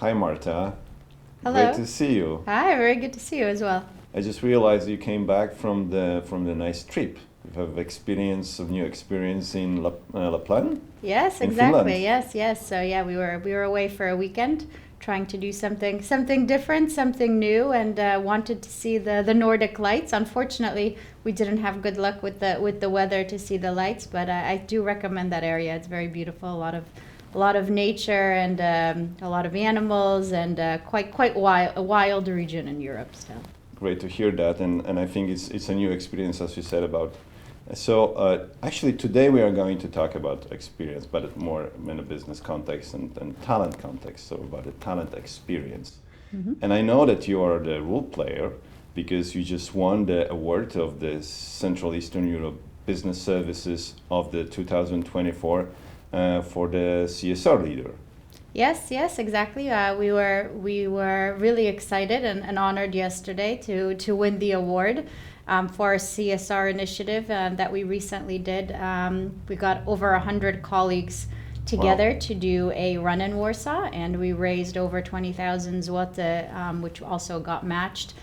Hi, Marta. Great Hello. to see you. Hi, very good to see you as well. I just realized you came back from the nice trip. You have experience of new experience in Lapland Yes, in Finland. exactly. Yes, yes. So yeah, we were away for a weekend, trying to do something different, something new, and wanted to see the Nordic lights. Unfortunately, we didn't have good luck with the weather to see the lights, but I do recommend that area. It's very beautiful. A lot of nature and a lot of animals, and quite wild, a wild region in Europe still. Great to hear that, and I think it's a new experience, as you said about. So actually, today we are going to talk about experience, but more in a business context and talent context. So about the talent experience. And I know that you are the role player because you just won the award of the Central Eastern Europe Business Services of the 2024 for the CSR leader. Yes, yes, exactly. We were really excited and honored yesterday to win the award for our CSR initiative that we recently did. We got over 100 colleagues together Wow. to do a run in Warsaw, and we raised over 20,000 zloty, which also got matched.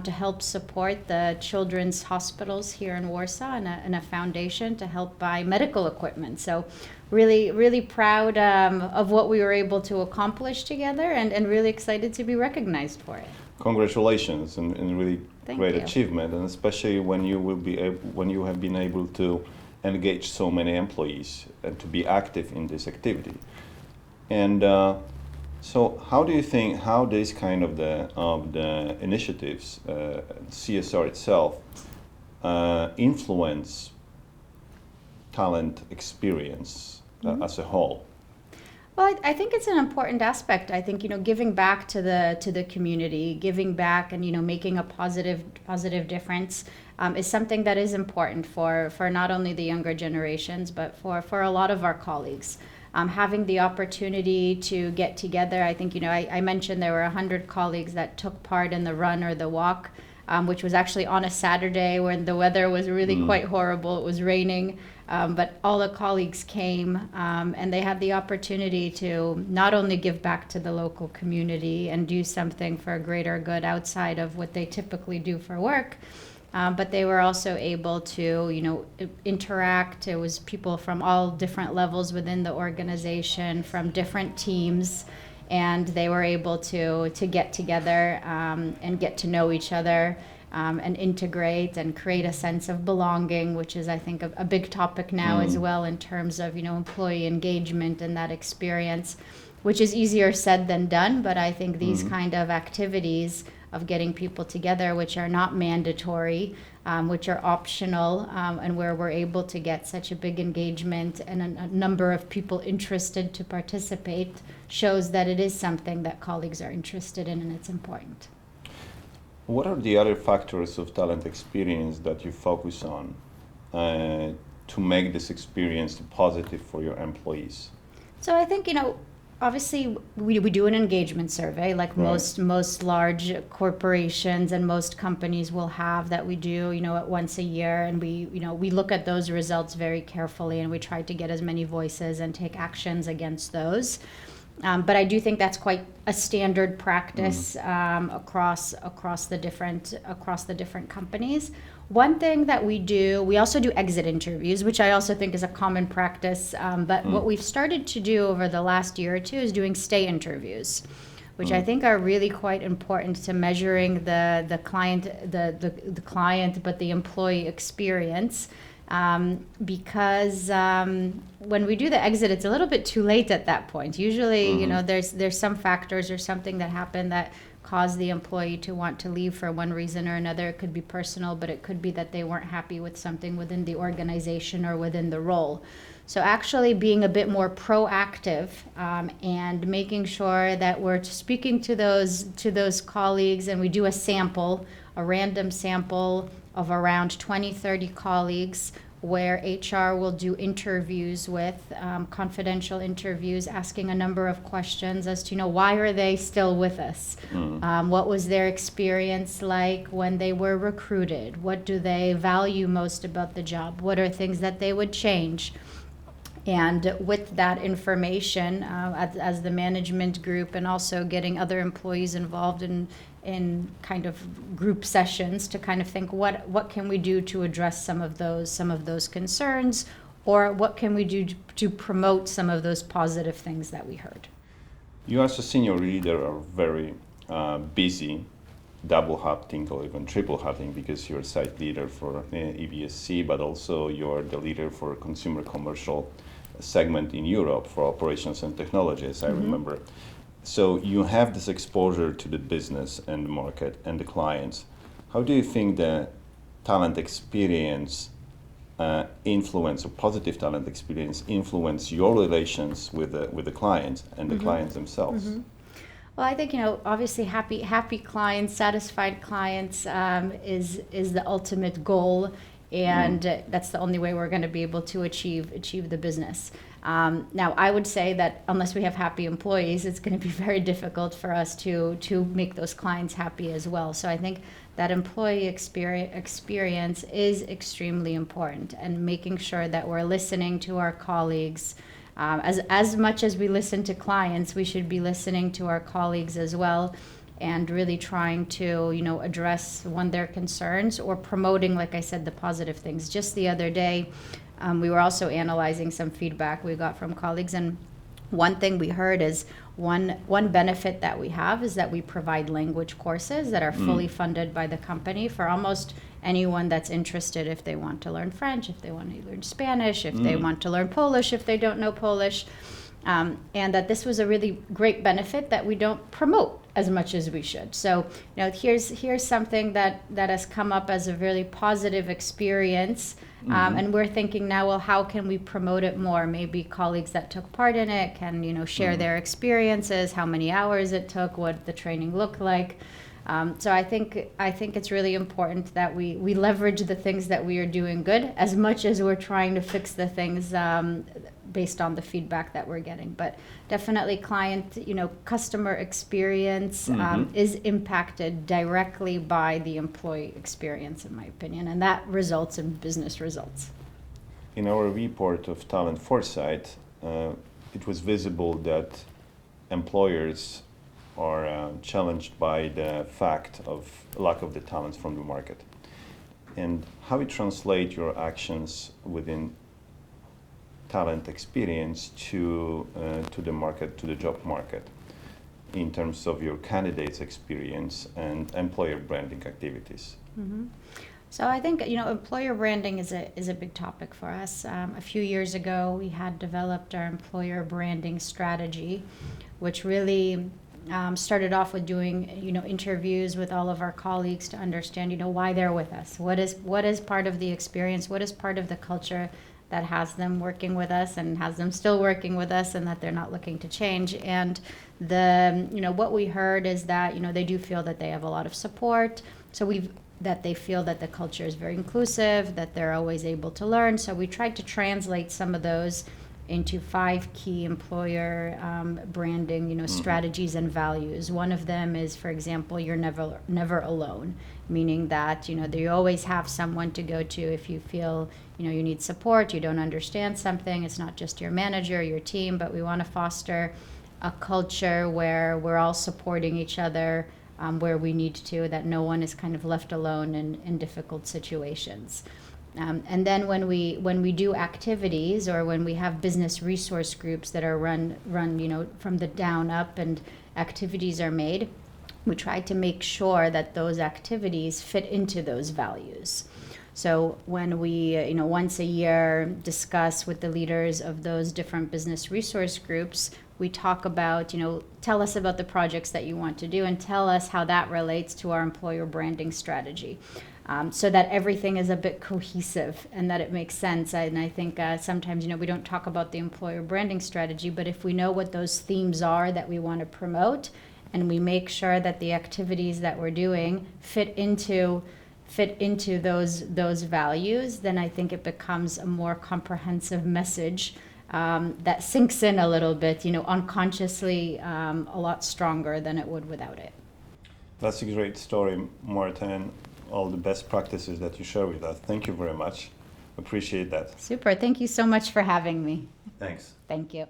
To help support the children's hospitals here in Warsaw and a foundation to help buy medical equipment. So, really, really proud of what we were able to accomplish together, and really excited to be recognized for it. Congratulations and really Thank great you. achievement, and especially when you will be when you have been able to engage so many employees and to be active in this activity. And so, how do you think how this kind of the initiatives, CSR itself, influence talent experience as a whole? Well, I think it's an important aspect. I think giving back to the community, giving back, and making a positive difference is something that is important for not only the younger generations, but for a lot of our colleagues. Having the opportunity to get together, I think I mentioned there were 100 colleagues that took part in the run or the walk. Which was actually on a Saturday when the weather was really quite horrible. It was raining, but all the colleagues came, and they had the opportunity to not only give back to the local community and do something for a greater good outside of what they typically do for work, but they were also able to, interact. It was people from all different levels within the organization, from different teams, and they were able to get together and get to know each other, and integrate and create a sense of belonging, which is, I think, a big topic now as well in terms of employee engagement and that experience, which is easier said than done. But I think these kind of activities of getting people together, which are not mandatory, which are optional, and where we're able to get such a big engagement and a number of people interested to participate, shows that it is something that colleagues are interested in, and it's important. What are the other factors of talent experience that you focus on to make this experience positive for your employees? So I think, obviously we do an engagement survey like Right. most large corporations and most companies will have, that we do, at once a year, and we look at those results very carefully, and we try to get as many voices and take actions against those. But I do think that's quite a standard practice across the different companies. One thing that we also do exit interviews, which I also think is a common practice. But what we've started to do over the last year or two is doing stay interviews, which I think are really quite important to measuring the client, but the employee experience. Because when we do the exit, it's a little bit too late at that point. Usually, there's some factors or something that happen that cause the employee to want to leave for one reason or another. It could be personal, but it could be that they weren't happy with something within the organization or within the role. So actually being a bit more proactive, and making sure that we're speaking to those colleagues, and we do a random sample of around 20-30 colleagues, where HR will do interviews with, confidential interviews, asking a number of questions as to, why are they still with us? What was their experience like when they were recruited? What do they value most about the job? What are things that they would change? And with that information, as the management group, and also getting other employees involved in kind of group sessions to kind of think what can we do to address some of those concerns, or what can we do to promote some of those positive things that we heard. You as a senior leader are very busy, double hatting or even triple hatting, because you're site leader for EVSC, but also you're the leader for consumer commercial segment in Europe for operations and technology, as I remember. So you have this exposure to the business and the market and the clients. How do you think the talent experience influence, or positive talent experience influence your relations with the clients and the clients themselves? Well, I think, obviously happy clients, satisfied clients is the ultimate goal, and that's the only way we're going to be able to achieve the business. Now, I would say that unless we have happy employees, it's going to be very difficult for us to make those clients happy as well. So I think that employee experience is extremely important, and making sure that we're listening to our colleagues. As much as we listen to clients, we should be listening to our colleagues as well, and really trying to, address their concerns, or promoting, like I said, the positive things. Just the other day, we were also analyzing some feedback we got from colleagues, and one thing we heard is one benefit that we have is that we provide language courses that are fully funded by the company for almost anyone that's interested, if they want to learn French, if they want to learn Spanish, if they want to learn Polish, if they don't know Polish. And that this was a really great benefit that we don't promote as much as we should. So, here's something that has come up as a really positive experience, and we're thinking now, well, how can we promote it more? Maybe colleagues that took part in it can, share their experiences, how many hours it took, what the training looked like. So I think it's really important that we leverage the things that we are doing good, as much as we're trying to fix the things based on the feedback that we're getting. But definitely customer experience is impacted directly by the employee experience, in my opinion, and that results in business results. In our report of Talent Foresight, it was visible that employers are challenged by the fact of lack of the talents from the market, and how it translate your actions within talent experience to the market, to the job market, in terms of your candidates' experience and employer branding activities. So I think employer branding is a big topic for us. A few years ago, we had developed our employer branding strategy, which really started off with doing interviews with all of our colleagues to understand why they're with us. What is part of the experience? What is part of the culture that has them working with us and has them still working with us, and that they're not looking to change? And what we heard is that they do feel that they have a lot of support. So that they feel that the culture is very inclusive, that they're always able to learn. So we tried to translate some of those into 5 key employer branding, strategies and values. One of them is, for example, you're never alone, meaning that you always have someone to go to if you feel you need support, you don't understand something. It's not just your manager, your team, but we want to foster a culture where we're all supporting each other where we need to, that no one is kind of left alone in difficult situations. And then when we do activities, or when we have business resource groups that are run from the down up, and activities are made, we try to make sure that those activities fit into those values. So when we once a year discuss with the leaders of those different business resource groups, we talk about tell us about the projects that you want to do, and tell us how that relates to our employer branding strategy. So that everything is a bit cohesive and that it makes sense. And I think sometimes, we don't talk about the employer branding strategy, but if we know what those themes are that we want to promote, and we make sure that the activities that we're doing fit into those values, then I think it becomes a more comprehensive message that sinks in a little bit, unconsciously, a lot stronger than it would without it. That's a great story, Marta, and all the best practices that you share with us. Thank you very much. appreciate that. Super. Thank you so much for having me. Thanks. Thank you.